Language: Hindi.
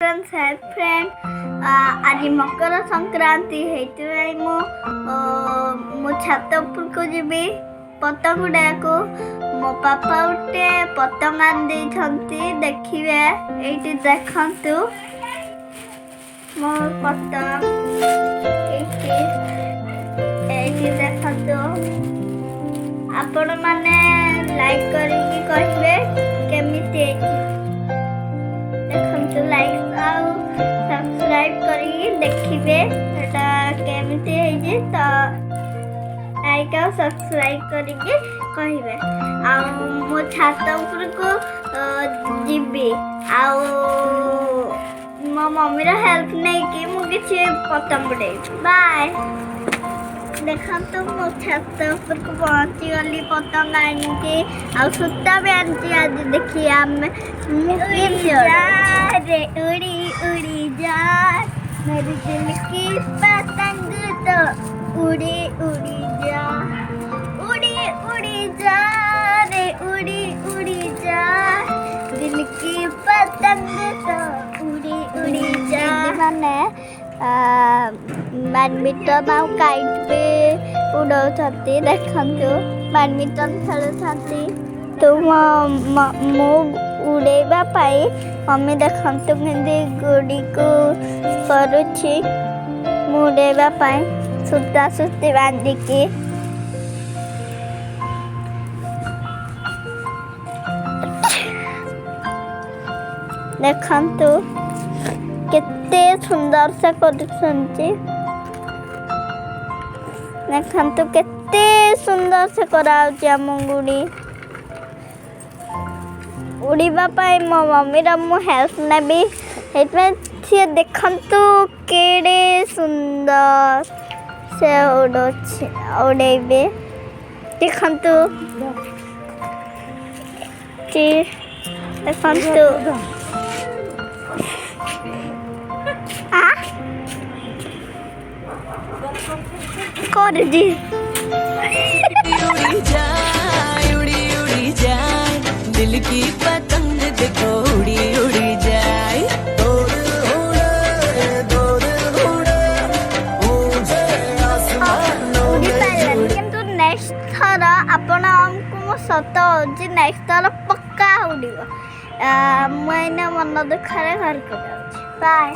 फ्रेंड्स है फ्रेंड आज मकर संक्रांति है मु छात उपर को जीवी पतंग उड़ा को मो पापा उठे पतंग आंदी देखिए ये देखु मो पतंग देखु आपण मैंने लाइक करके कहे केमिति देखु लाइक सब्सक्राइब करी देखिए केमिति तो लाइक और सब्सक्राइब करके कहे मो छात उपर को जीवी मो मम्मी हेल्प नहीं कि मुझे पतंग उड़े बाय देखा तो मो छात उपर को पहुँची गली पतंग आनी आ सूता भी आनी आज देखिए आम रे उड़ी उड़ी जा मेरी दिल की पतंग तो उड़ी उड़ी जा उड़ी उड़ी जा रे उड़ी उड़ी जा दिल की पतंग तो उड़ी उड़ी जा माने बैडमिंटन आ काइट भी उड़ाउछंती देखंतु बैडमिंटन खेलुछंती तो मो उड़ेबा पाई मम्मी देखंतु केंदी गुड़ी को करूछि उड़ेबा पाई सूता सूती बांधिकी देखंतु केते सुंदर से करूछंती देखंतु केते सुंदर से कराउछि हम गुड़ी उड़ीबा पाई मो मम्मी मु हेल्प नेबी सी देखंतु केड़े सुंदर से उड़ेबे देखंतु देखंतु कर दी उड़ी जाए उड़ी उड़ी जाए दिल की पतंग देखो उड़ी उड़ी जाए किंतु नेक्स्ट थर आपण हमको सत होची नेक्स्ट थर पक्का उड़ीबो मुझे मन दुखरे घर को बाय।